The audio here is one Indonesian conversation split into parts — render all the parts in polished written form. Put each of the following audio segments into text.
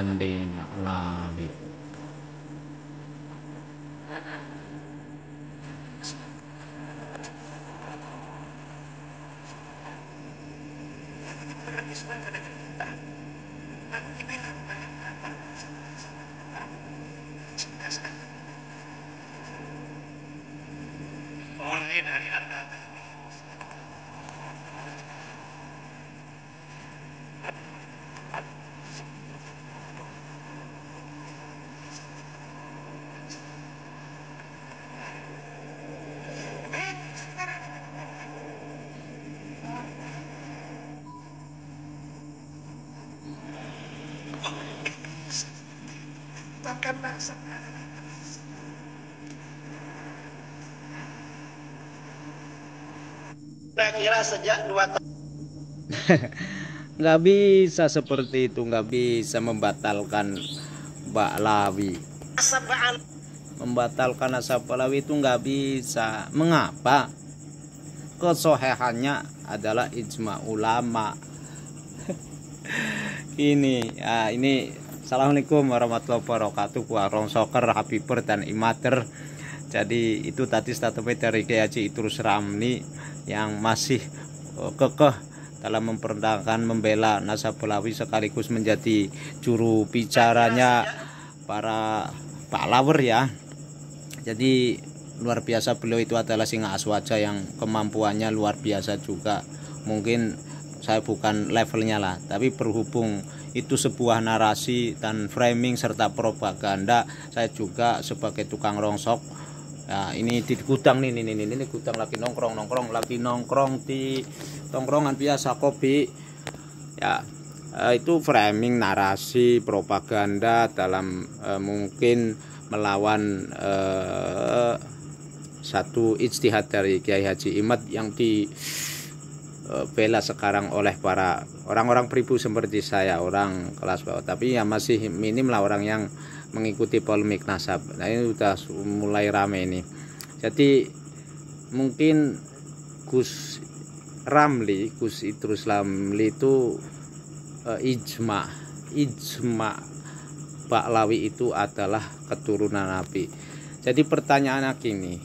Mandena Lawi. Mulai dari Anda. Makanlah sana. Saya kira sejak 2 tahun. Nggak bisa seperti itu, nggak bisa membatalkan Mbak Lawi. Membatalkan asap Lawi itu nggak bisa. Mengapa? Kesohihannya adalah ijma ulama. Ini Assalamualaikum warahmatullahi wabarakatuh. Warung Soker, Habiber dan Imater. Jadi itu tadi statement dari Kiai Haji Idrus Ramli yang masih kekeh dalam mempertahankan membela Nasabulawi sekaligus menjadi juru bicaranya para pahlawan ya. Jadi luar biasa, beliau itu adalah singa aswaja yang kemampuannya luar biasa juga. Mungkin saya bukan levelnya lah, tapi berhubung itu sebuah narasi dan framing serta propaganda, saya juga sebagai tukang rongsok. Nah, ini di gudang nih, ini gudang lagi nongkrong di tongkrongan biasa kopi. Ya, itu framing narasi propaganda dalam mungkin melawan satu ijtihad dari Kiai Haji Imad yang dibela sekarang oleh para orang-orang pribumi seperti saya, orang kelas bawah. Tapi ya masih minim lah orang yang mengikuti polemik nasab. Nah, ini udah mulai rame ini. Jadi mungkin Gus Idrus Ramli itu ijma Pak Lawi itu adalah keturunan Nabi. Jadi pertanyaannya gini,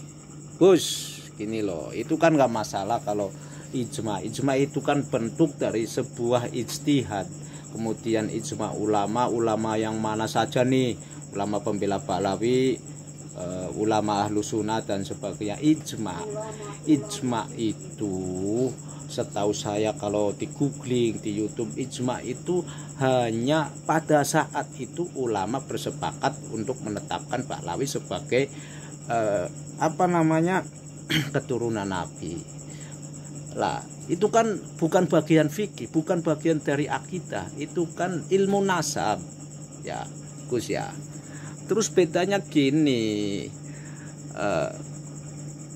Gus, gini loh, itu kan nggak masalah kalau ijma itu kan bentuk dari sebuah ijtihad. Kemudian ijma ulama yang mana saja nih, ulama pembela Pahlawi, ulama ahlu sunnah dan sebagainya. Ijma itu setahu saya kalau di googling di YouTube, ijma itu hanya pada saat itu ulama bersepakat untuk menetapkan Pahlawi sebagai keturunan Nabi. Lah, itu kan bukan bagian fikih, bukan bagian dari akidah, itu kan ilmu nasab ya Gus ya. Terus bedanya gini,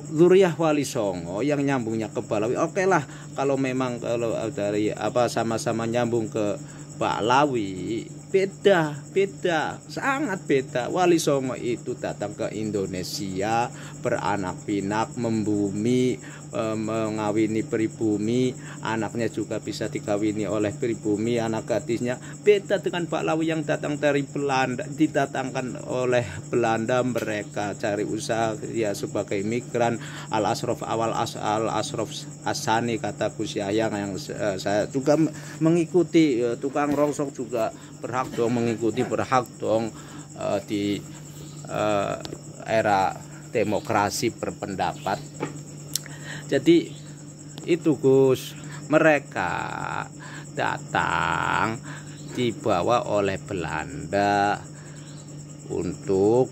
Zuriyah Wali Songo yang nyambungnya ke Pahlawi, oke lah kalau memang kalau dari sama-sama nyambung ke Pahlawi, beda, sangat beda. Wali Songo itu datang ke Indonesia, beranak pinak, membumi, mengawini pribumi, anaknya juga bisa dikawini oleh pribumi, anak gadisnya. Beda dengan Pahlawi yang datang dari Belanda, didatangkan oleh Belanda, mereka cari usaha ya sebagai migran. Al-Asraf Asani, kata Gus Yahya yang saya juga mengikuti, tukang rongsok juga berhak dong di era demokrasi berpendapat. Jadi itu Gus, mereka datang dibawa oleh Belanda untuk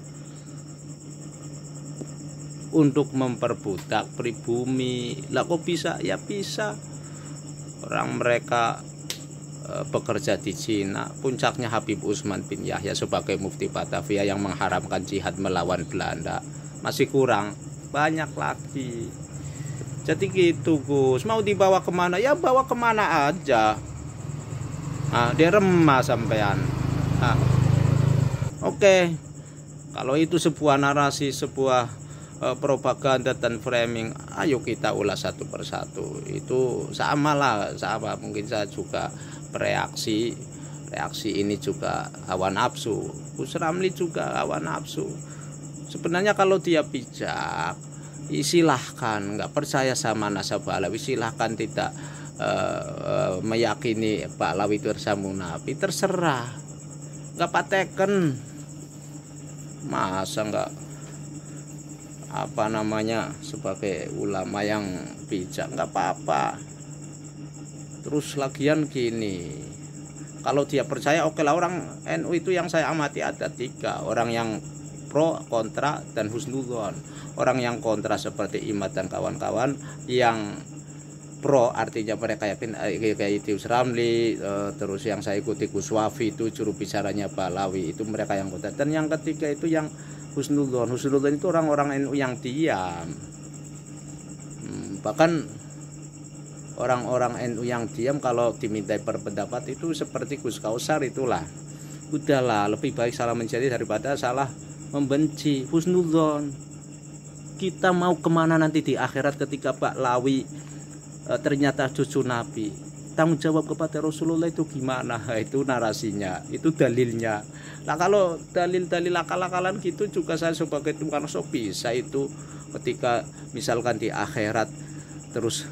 memperbudak pribumi. Lah kok bisa? Ya bisa. Orang mereka bekerja di Cina. Puncaknya Habib Utsman bin Yahya sebagai mufti Batavia yang mengharamkan jihad melawan Belanda. Masih kurang, banyak lagi. Jadi gitu Gus, mau dibawa kemana? Ya bawa kemana aja. Nah, dia remah sampean. Nah, oke. Kalau itu sebuah narasi, sebuah propaganda dan framing, ayo kita ulas satu persatu. Itu sama. Mungkin saya juga bereaksi reaksi ini juga hawa nafsu. Gus Ramli juga hawa nafsu. Sebenarnya kalau dia bijak, silahkan. Nggak percaya sama nasabah Alawi, silahkan tidak meyakini Pak Alawi itu bersambung Nabi, terserah. Nggak pateken. Masa nggak sebagai ulama yang bijak, nggak apa-apa. Terus lagian gini, kalau dia percaya oke lah. Orang NU itu yang saya amati ada 3, orang yang pro, kontra, dan husnudzon. Orang yang kontra seperti Imad dan kawan-kawan, yang pro artinya mereka yakin kayak Gus Ramli, terus yang saya ikuti Gus Wafi itu juru bicaranya Pak Alawi, itu mereka yang kontra. Dan yang ketiga itu yang husnudzon. Husnudzon itu orang-orang NU yang diam. Bahkan orang-orang NU yang diam kalau dimintai berpendapat itu seperti Gus Kausar itulah. Udahlah, lebih baik salah menjadi daripada salah membenci. Husnudzon. Kita mau kemana nanti di akhirat ketika Pak Alawi ternyata cucu Nabi? Tanggung jawab kepada Rasulullah itu gimana? Itu narasinya, itu dalilnya. Nah kalau dalil-dalil akal-akalan gitu juga saya sebagai tukang sok bisa itu ketika misalkan di akhirat terus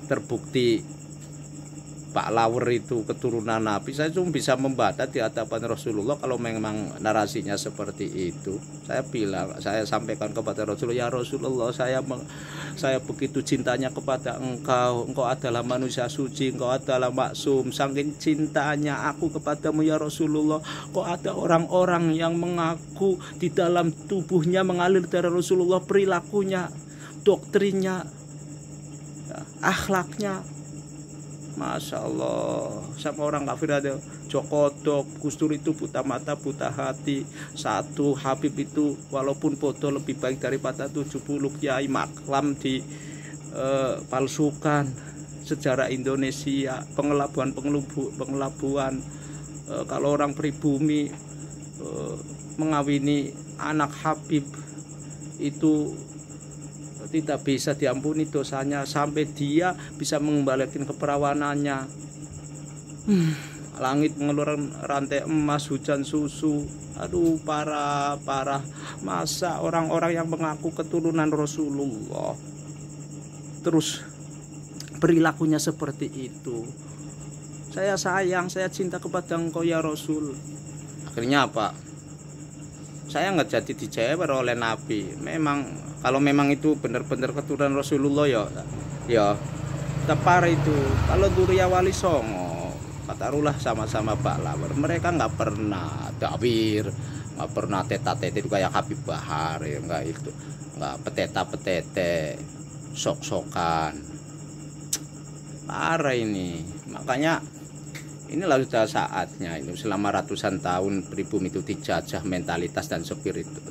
terbukti Pak Lawr itu keturunan Nabi, saya cuma bisa membantah di hadapan Rasulullah kalau memang narasinya seperti itu. Saya bilang, saya sampaikan kepada Rasulullah, ya Rasulullah, saya begitu cintanya kepada engkau adalah manusia suci, engkau adalah maksum. Saking cintanya aku kepadamu ya Rasulullah, kok ada orang-orang yang mengaku di dalam tubuhnya mengalir darah Rasulullah, perilakunya, doktrinnya, akhlaknya, Masya Allah, sama orang kafir ada Jokodok, Gus Dur itu buta mata, buta hati. Satu Habib itu walaupun bodoh lebih baik daripada 70 kiai maklam di palsukan. Sejarah Indonesia, pengelabuan. Kalau orang pribumi mengawini anak Habib itu tidak bisa diampuni dosanya, sampai dia bisa mengembalikan keperawanannya. Langit mengeluarkan rantai emas, hujan susu. Aduh, parah. Masa orang-orang yang mengaku keturunan Rasulullah terus perilakunya seperti itu? Saya sayang, saya cinta kepada engkau ya Rasul. Akhirnya apa? Saya nggak jadi dijewer oleh Nabi. Kalau memang itu benar-benar keturunan Rasulullah ya tepar itu. Kalau Durya Wali Songo, katarulah sama-sama Pak Lawr, mereka nggak pernah dakwir, nggak pernah teta-tete itu kayak Habib Bahar, ya nggak itu, nggak peteta-petete, sok-sokan. Parah ini. Makanya inilah sudah saatnya ini, selama ratusan tahun pribumi itu dijajah mentalitas dan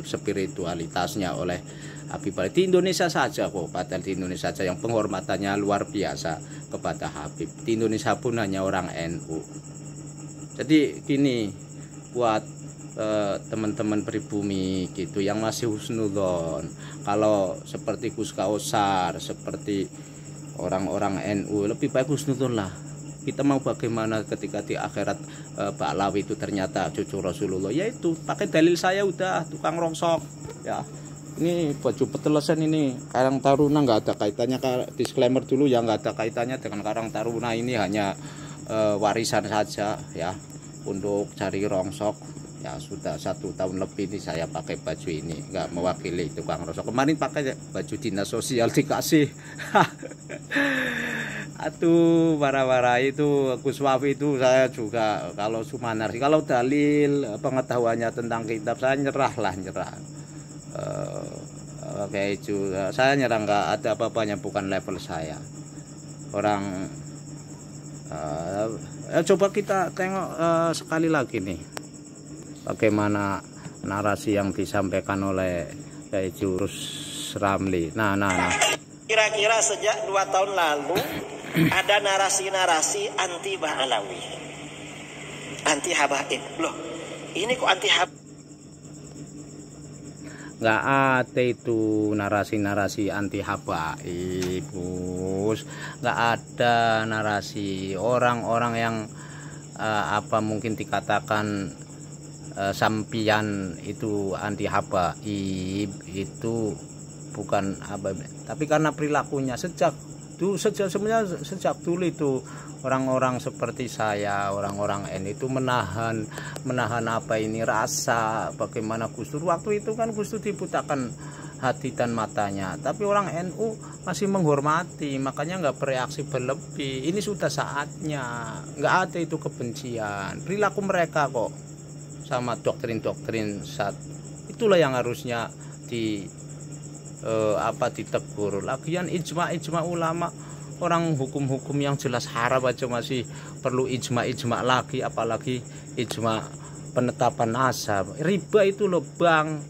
spiritualitasnya oleh Habib Ali. Di Indonesia saja kok, padahal di Indonesia saja yang penghormatannya luar biasa kepada Habib. Di Indonesia pun hanya orang NU. Jadi gini, buat teman-teman pribumi gitu yang masih husnudzon, kalau seperti Gus Kausar, seperti orang-orang NU, lebih baik husnudzon lah. Kita mau bagaimana ketika di akhirat Pak Alawi itu ternyata cucu Rasulullah? Yaitu pakai dalil saya udah, tukang rongsok ya. Ini baju petelesan ini Karang Taruna, nggak ada kaitannya, disclaimer dulu ya, nggak ada kaitannya dengan Karang Taruna. Ini hanya warisan saja ya, untuk cari rongsok. Ya sudah 1 tahun lebih ini saya pakai baju ini, nggak mewakili tukang rongsok. Kemarin pakai baju dinas sosial dikasih. Aduh, para itu Gus Wafi itu saya juga kalau Sumanarsi, kalau dalil pengetahuannya tentang kitab saya nyerah. Kayak itu saya nyerah, nggak ada apa-apanya, bukan level saya. Orang coba kita tengok sekali lagi nih bagaimana narasi yang disampaikan oleh Gus Ramli. Nah. Kira-kira sejak 2 tahun lalu ada narasi-narasi anti Pak Alawi, anti habaib. Loh, ini kok anti habaib? Nggak ada itu narasi-narasi anti habaib, Gus. Nggak ada narasi. Orang-orang yang apa mungkin dikatakan sampian itu anti habaib itu bukan apa, tapi karena perilakunya sejak sebenarnya dulu itu orang-orang seperti saya, orang-orang NU itu menahan apa ini rasa bagaimana Gus Dur waktu itu kan Gus Dur dibutakan hati dan matanya, tapi orang NU masih menghormati, makanya nggak bereaksi berlebih. Ini sudah saatnya, nggak ada itu kebencian, perilaku mereka kok sama doktrin-doktrin saat itulah yang harusnya ditegur. Lagian ijma ulama, orang hukum-hukum yang jelas haram aja masih perlu ijma lagi, apalagi ijma penetapan nasab. Riba itu loh Bang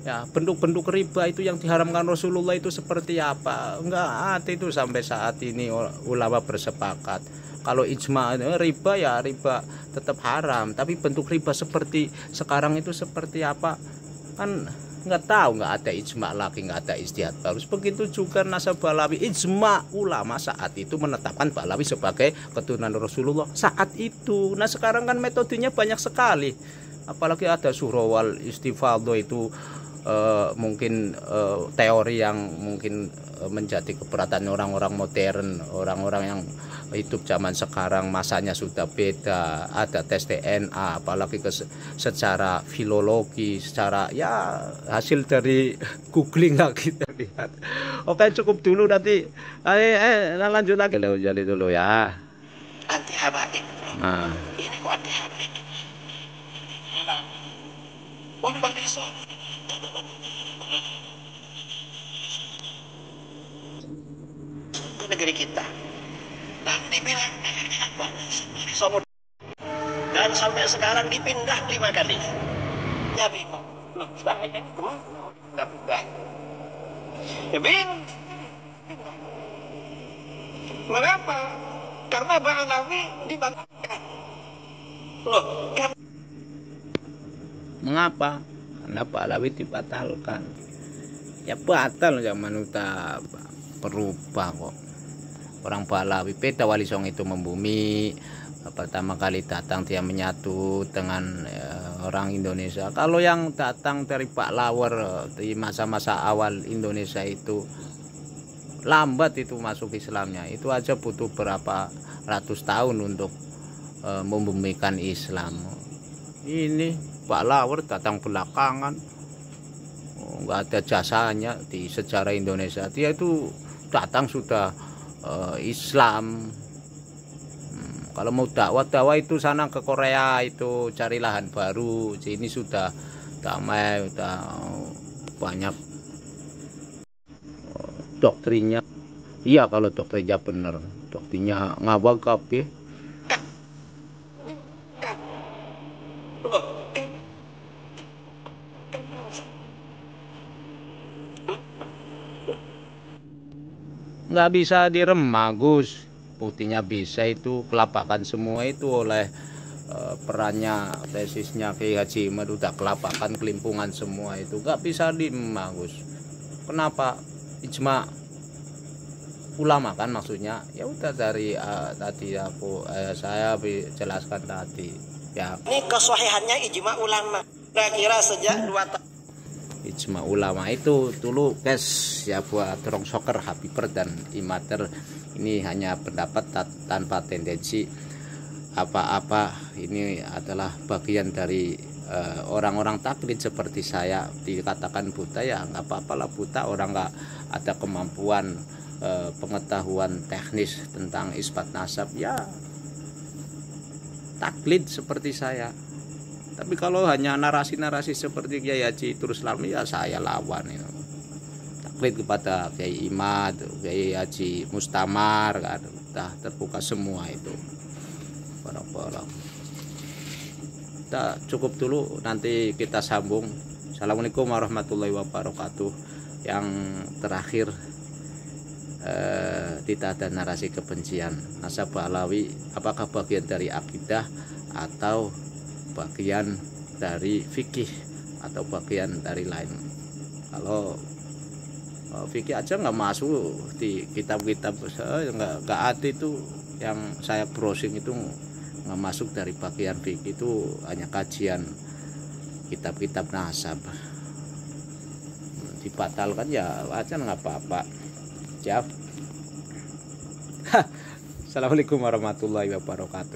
ya, bentuk-bentuk riba itu yang diharamkan Rasulullah itu seperti apa, enggak ada itu sampai saat ini ulama bersepakat kalau ijma riba ya riba tetap haram, tapi bentuk riba seperti sekarang itu seperti apa kan nggak tahu, nggak ada ijma lagi, nggak ada ijtihad baru. Begitu juga nasab Balawi, ijma ulama saat itu menetapkan Balawi sebagai keturunan Rasulullah saat itu. Nah sekarang kan metodenya banyak sekali, apalagi ada surah istifadho itu mungkin teori yang mungkin menjadi keberatan orang-orang modern, orang-orang yang hidup zaman sekarang, masanya sudah beda, ada tes DNA, apalagi secara filologi, secara ya hasil dari googling lah kita lihat. Oke cukup dulu, nanti lanjut lagi jadi dulu ya. Anti habaib. Nah. Ini kok anti habaib. Wong Bang Deso. Negeri kita dan dibilang dan sampai sekarang dipindah 5 kali ya bingung ya bingung. Mengapa? Karena Balawi dibatalkan loh kan. Mengapa? Karena Balawi dibatalkan ya, batal zaman udah berubah kok. Orang Balawi beda, Wali Songo itu membumi, pertama kali datang dia menyatu dengan orang Indonesia. Kalau yang datang dari Pak Lawer di masa-masa awal Indonesia itu lambat itu masuk Islamnya, itu aja butuh berapa ratus tahun untuk membumikan Islam. Ini Pak Lawer datang belakangan, nggak ada jasanya di sejarah Indonesia. Dia itu datang sudah Islam. Kalau mau dakwah itu sana ke Korea itu cari lahan baru. Sini sudah damai, udah banyak doktrinnya. Iya kalau doktrinnya bener, doktrinnya ngawal kabeh. Nggak bisa diremah Gus, buktinya bisa itu kelapakan semua itu oleh perannya tesisnya Kiai Haji Imad, udah kelapakan kelimpungan semua itu nggak bisa diremah Gus. Kenapa? Ijma ulama kan maksudnya, ya udah dari tadi saya jelaskan tadi ya. Ini kesohihannya ijma ulama kira-kira sejak 2 tahun. Ijma ulama itu dulu guys ya, buat Rongsoker, Habiber dan Imater ini hanya pendapat tanpa tendensi apa-apa. Ini adalah bagian dari orang-orang taklid seperti saya. Dikatakan buta ya nggak apa-apa lah, buta orang nggak ada kemampuan pengetahuan teknis tentang isbat nasab ya taklid seperti saya. Tapi kalau hanya narasi-narasi seperti Kiai Haji terus lami ya saya lawan itu. Taklid kepada Kiai Imad, Kiai Haji Mustamar kan udah terbuka semua itu. Barang-barang. Kita cukup dulu, nanti kita sambung. Assalamualaikum warahmatullahi wabarakatuh. Yang terakhir tidak ada narasi kebencian. Nasab Balawi apakah bagian dari akidah atau bagian dari fikih atau bagian dari lain? Kalau fikih aja nggak masuk di kitab-kitab, nggak ada itu yang saya browsing itu nggak masuk dari bagian fikih, itu hanya kajian kitab-kitab nasab. Dibatalkan ya wajar, nggak apa-apa. Siap. Assalamualaikum warahmatullahi wabarakatuh.